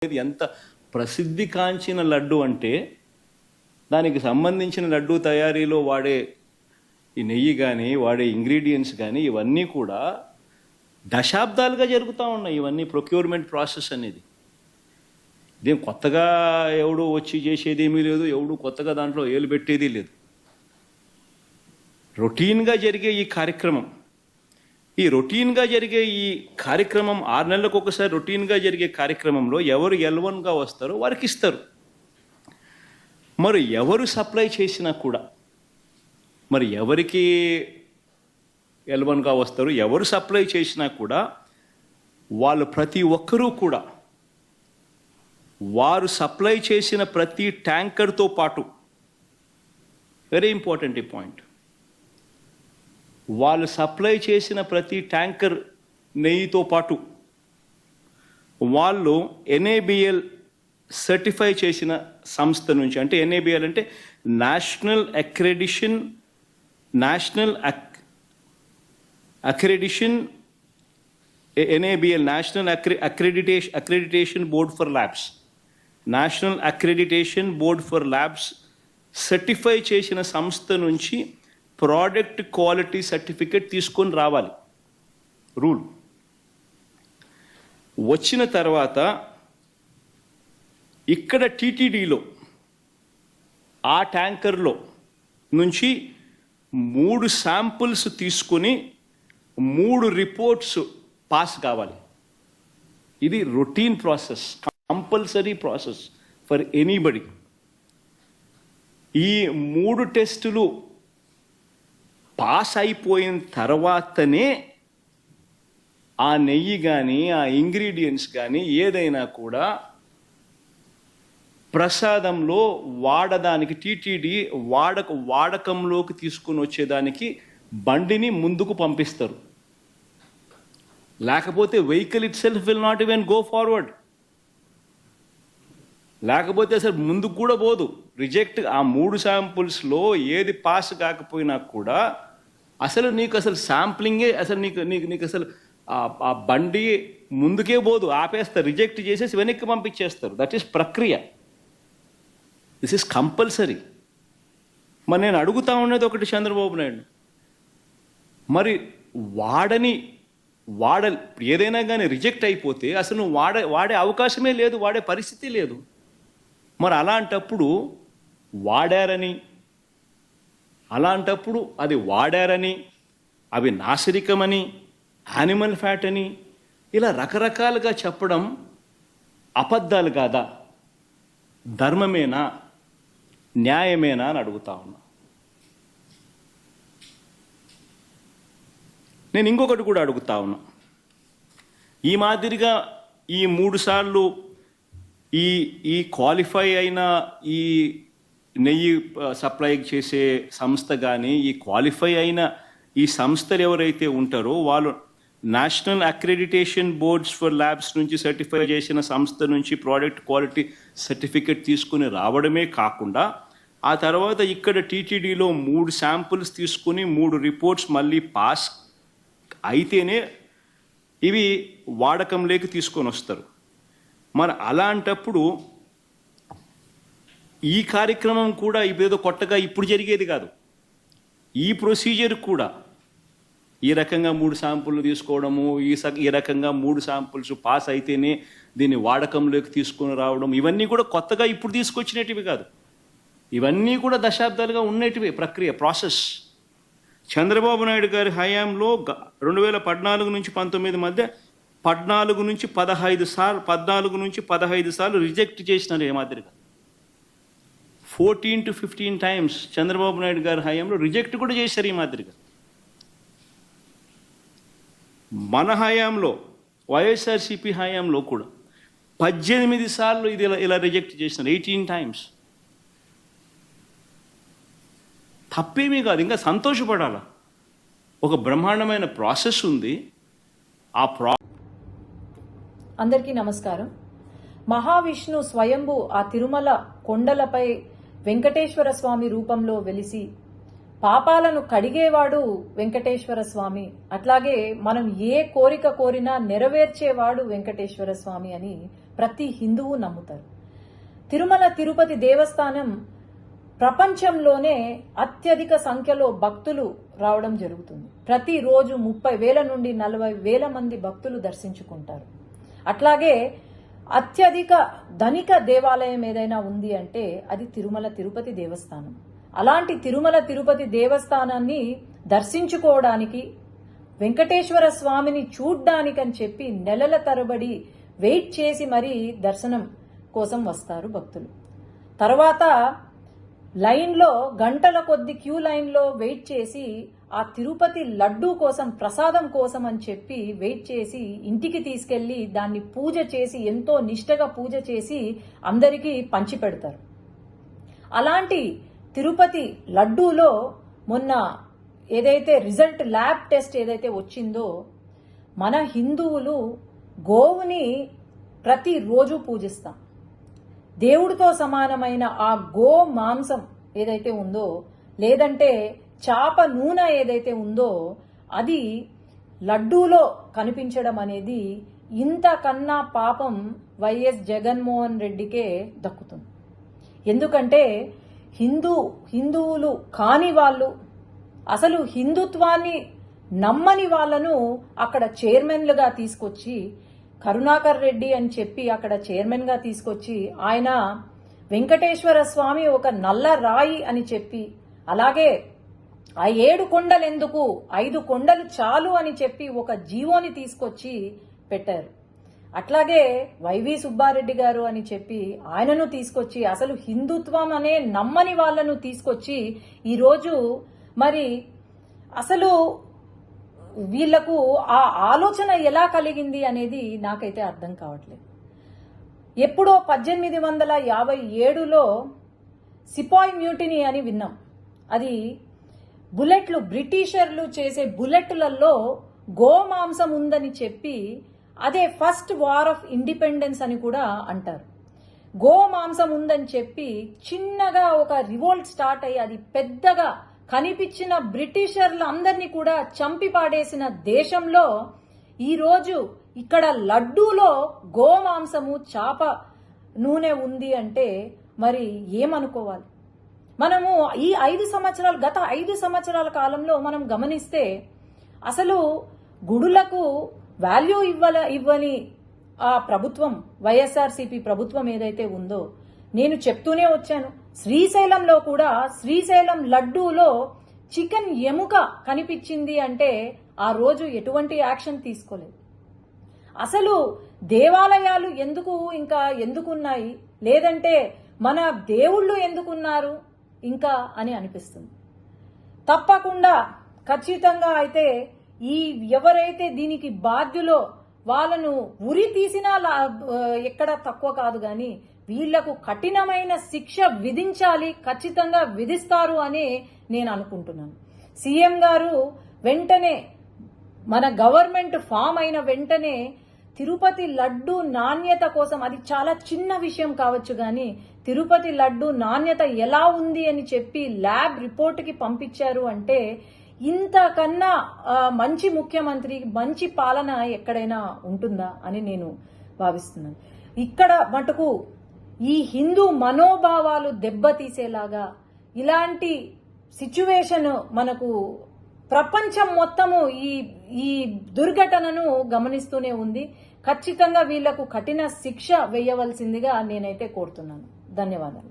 ఇది ఎంత ప్రసిద్ధి కాంచిన లడ్డు అంటే దానికి సంబంధించిన లడ్డు తయారీలో వాడే ఈ నెయ్యి కానీ వాడే ఇంగ్రీడియంట్స్ కానీ ఇవన్నీ కూడా దశాబ్దాలుగా జరుగుతూ ఉన్నాయి. ఇవన్నీ ప్రొక్యూర్మెంట్ ప్రాసెస్ అనేది ఇదేం కొత్తగా ఎవడు వచ్చి చేసేది ఏమీ లేదు, ఎవడు కొత్తగా దాంట్లో ఏలు పెట్టేది లేదు. రొటీన్గా జరిగే ఈ కార్యక్రమం, ఈ రొటీన్గా జరిగే ఈ కార్యక్రమం 6 నెలలకు ఒకసారి రొటీన్గా జరిగే కార్యక్రమంలో ఎవరు L1గా వస్తారో వారికి ఇస్తారు. మరి ఎవరు సప్లై చేసినా కూడా, మరి ఎవరికి L1గా వస్తారు, ఎవరు సప్లై చేసినా కూడా వాళ్ళు ప్రతి ఒక్కరూ కూడా వారు సప్లై చేసిన ప్రతి ట్యాంకర్తో పాటు, వెరీ ఇంపార్టెంట్ ఈ పాయింట్, వాళ్ళు సప్లై చేసిన ప్రతి ట్యాంకర్ నెయ్యితో పాటు వాళ్ళు NABL సర్టిఫై చేసిన సంస్థ నుంచి, అంటే NABL అంటే national accreditation NABL national accreditation board for labs, national accreditation board for labs certify చేసిన సంస్థ నుంచి ప్రోడక్ట్ క్వాలిటీ సర్టిఫికేట్ తీసుకొని రావాలి. రూల్ వచ్చిన తర్వాత ఇక్కడ TTDలో ఆ ట్యాంకర్లో నుంచి 3 శాంపుల్స్ తీసుకొని 3 రిపోర్ట్స్ పాస్ కావాలి. ఇది routine process, compulsory process for anybody. ఈ 3 టెస్టులు పాస్ అయిపోయిన తర్వాతనే ఆ నెయ్యి కానీ ఆ ఇంగ్రీడియంట్స్ కానీ ఏదైనా కూడా ప్రసాదంలో వాడడానికి TTD వాడకంలోకి తీసుకుని వచ్చేదానికి బండిని ముందుకు పంపిస్తారు. లేకపోతే vehicle it self will not even go forward. లేకపోతే అసలు ముందుకు కూడా పోదు, రిజెక్ట్. ఆ 3 శాంపుల్స్లో ఏది పాస్ కాకపోయినా కూడా అసలు నీకు అసలు శాంప్లింగే, అసలు నీకు అసలు ఆ బండి ముందుకే పోదు, ఆపేస్తారు, రిజెక్ట్ చేసేసి వెనక్కి పంపించేస్తారు. దట్ ఈస్ ప్రక్రియ. This is compulsory. మరి నేను అడుగుతా ఉన్నది ఒకటి, చంద్రబాబు నాయుడు, మరి ఏదైనా కానీ రిజెక్ట్ అయిపోతే అసలు నువ్వు వాడే అవకాశమే లేదు, వాడే పరిస్థితి లేదు. మరి అలాంటప్పుడు అది వాడారని, అవి నాసిరకమని, యానిమల్ ఫ్యాట్ అని ఇలా రకరకాలుగా చెప్పడం అబద్ధాలు కాదా? ధర్మమేనా, న్యాయమేనా అని అడుగుతా ఉన్నా. నేను ఇంకొకటి కూడా అడుగుతా ఉన్నా. ఈ మాదిరిగా ఈ 3 సార్లు ఈ క్వాలిఫై అయిన ఈ నెయ్యి సప్లై చేసే సంస్థ కానీ, ఈ క్వాలిఫై అయిన ఈ సంస్థలు ఎవరైతే ఉంటారో వాళ్ళు national accreditation boards for labs నుంచి సర్టిఫై చేసిన సంస్థ నుంచి ప్రోడక్ట్ క్వాలిటీ సర్టిఫికేట్ తీసుకుని రావడమే కాకుండా ఆ తర్వాత ఇక్కడ TTDలో 3 శాంపుల్స్ తీసుకుని 3 రిపోర్ట్స్ మళ్ళీ పాస్ అయితేనే ఇవి వాడకంలోకి తీసుకొని వస్తారు. మరి అలాంటప్పుడు ఈ కార్యక్రమం కూడా ఇదేదో కొత్తగా ఇప్పుడు జరిగేది కాదు. ఈ ప్రొసీజర్ కూడా ఈ రకంగా 3 శాంపుల్లు తీసుకోవడము, ఈ రకంగా 3 శాంపుల్స్ పాస్ అయితేనే దీన్ని వాడకంలోకి తీసుకొని రావడం, ఇవన్నీ కూడా కొత్తగా ఇప్పుడు తీసుకొచ్చినటివి కాదు. ఇవన్నీ కూడా దశాబ్దాలుగా ఉన్నటివి ప్రక్రియ, ప్రాసెస్. చంద్రబాబు నాయుడు గారి హయాంలో 2014 నుంచి 19 మధ్య 14 నుంచి 15 సార్లు రిజెక్ట్ చేసినారు. ఏ మాదిరిగా 14 to 15 times చంద్రబాబు నాయుడు గారి హయాంలో రిజెక్ట్ కూడా చేశారు. ఈ మాదిరిగా మన హయాంలో, YSRCP హయాంలో కూడా 18 సార్లు ఇది ఇలా రిజెక్ట్ చేసినారు. 18 times. తప్పేమీ కాదు, ఇంకా సంతోషపడాలా. ఒక బ్రహ్మాండమైన ప్రాసెస్ ఉంది. అందరికీ నమస్కారం. మహావిష్ణు స్వయంభు ఆ తిరుమల కొండలపై వెంకటేశ్వర స్వామి రూపంలో వెలిసి పాపాలను కడిగేవాడు వెంకటేశ్వర స్వామి, అట్లాగే మనం ఏ కోరిక కోరినా నెరవేర్చేవాడు వెంకటేశ్వర స్వామి అని ప్రతి హిందువు నమ్ముతారు. తిరుమల తిరుపతి దేవస్థానం ప్రపంచంలోనే అత్యధిక సంఖ్యలో భక్తులు రావడం జరుగుతుంది. ప్రతిరోజు 30,000 నుండి 40,000 మంది భక్తులు దర్శించుకుంటారు. అట్లాగే అత్యధిక ధనిక దేవాలయం ఏదైనా ఉంది అంటే అది తిరుమల తిరుపతి దేవస్థానం. అలాంటి తిరుమల తిరుపతి దేవస్థానాన్ని దర్శించుకోవడానికి, వెంకటేశ్వర స్వామిని చూడ్డానికని చెప్పి నెలల తరబడి వెయిట్ చేసి మరీ దర్శనం కోసం వస్తారు భక్తులు. తర్వాత లైన్లో గంటల కొద్ది క్యూ లైన్లో వెయిట్ చేసి ఆ తిరుపతి లడ్డూ కోసం, ప్రసాదం కోసం అని చెప్పి వెయిట్ చేసి ఇంటికి తీసుకెళ్లి దాన్ని పూజ చేసి, ఎంతో నిష్టగా పూజ చేసి అందరికీ పంచిపెడతారు. అలాంటి తిరుపతి లడ్డూలో మొన్న ఏదైతే రిజల్ట్ ల్యాబ్ టెస్ట్ ఏదైతే వచ్చిందో, మన హిందువులు గోవుని ప్రతిరోజు పూజిస్తాం. దేవుడితో సమానమైన ఆ గో మాంసం ఏదైతే ఉందో, లేదంటే చాప నూనె ఏదైతే ఉందో, అది లడ్డూలో కనిపించడం అనేది ఇంతకన్నా పాపం వైఎస్ జగన్మోహన్ రెడ్డికే దక్కుతుంది. ఎందుకంటే హిందువులు కాని వాళ్ళు, అసలు హిందుత్వాన్ని నమ్మని వాళ్ళను అక్కడ చైర్మన్లుగా తీసుకొచ్చి, కరుణాకర్ రెడ్డి అని చెప్పి అక్కడ చైర్మన్ గా తీసుకొచ్చి, ఆయన వెంకటేశ్వర స్వామి ఒక నల్ల రాయి అని చెప్పి, అలాగే ఆ 7 కొండలు ఎందుకు, 5 కొండలు చాలు అని చెప్పి ఒక జీవోని తీసుకొచ్చి పెట్టారు. అట్లాగే వైవి సుబ్బారెడ్డి గారు అని చెప్పి ఆయనను తీసుకొచ్చి, అసలు హిందుత్వం అనే నమ్మని వాళ్ళను తీసుకొచ్చి ఈరోజు మరి అసలు వీళ్లకు ఆ ఆలోచన ఎలా కలిగింది అనేది నాకైతే అర్థం కావట్లేదు. ఎప్పుడో 1857లో సిపాయి మ్యూటినీ అని విన్నాం. అది బుల్లెట్లు, బ్రిటిషర్లు చేసే బుల్లెట్లలో గోమాంసం ఉందని చెప్పి అదే ఫస్ట్ వార్ ఆఫ్ ఇండిపెండెన్స్ అని కూడా అంటారు. గోమాంసం ఉందని చెప్పి చిన్నగా ఒక రివోల్ట్ స్టార్ట్ అయ్యి అది పెద్దగా కనిపించిన బ్రిటిషర్లందరినీ కూడా చంపి పాడేసిన దేశంలో ఈరోజు ఇక్కడ లడ్డూలో గోమాంసము, చాప నూనె ఉంది అంటే మరి ఏమనుకోవాలి? మనము ఈ 5 సంవత్సరాలు, గత 5 సంవత్సరాల కాలంలో మనం గమనిస్తే అసలు గుడులకు వాల్యూ ఇవ్వని ఆ ప్రభుత్వం, వైఎస్ఆర్సీపీ ప్రభుత్వం ఏదైతే ఉందో, నేను చెప్తూనే వచ్చాను. శ్రీశైలంలో కూడా శ్రీశైలం లడ్డూలో చికెన్ ఎముక కనిపించింది అంటే ఆ రోజు ఎటువంటి యాక్షన్ తీసుకోలేదు. అసలు దేవాలయాలు ఎందుకున్నాయి, లేదంటే మన దేవుళ్ళు ఎందుకున్నారు ఇంకా అని అనిపిస్తుంది. తప్పకుండా ఖచ్చితంగా అయితే ఈ ఎవరైతే దీనికి బాధ్యులో వాళ్ళను ఉరి తీసినా ఎక్కడ తక్కువ కాదు, కానీ వీళ్లకు కఠినమైన శిక్ష విధించాలి, ఖచ్చితంగా విధిస్తారు అని నేను అనుకుంటున్నాను. సీఎం గారు వెంటనే, మన గవర్నమెంట్ ఫామ్ అయిన వెంటనే తిరుపతి లడ్డు నాణ్యత కోసం, అది చాలా చిన్న విషయం కావచ్చు కానీ తిరుపతి లడ్డు నాణ్యత ఎలా ఉంది అని చెప్పి ల్యాబ్ రిపోర్ట్కి పంపించారు అంటే ఇంతకన్నా మంచి ముఖ్యమంత్రి, మంచి పాలన ఎక్కడైనా ఉంటుందా అని నేను భావిస్తున్నాను. ఇక్కడ మటుకు ఈ హిందూ మనోభావాలు దెబ్బతీసేలాగా ఇలాంటి సిచ్యువేషన్ మనకు ప్రపంచం మొత్తము ఈ దుర్ఘటనను గమనిస్తూనే ఉంది. ఖచ్చితంగా వీళ్లకు కఠిన శిక్ష వేయవలసిందిగా నేనైతే కోరుతున్నాను. ధన్యవాదాలు.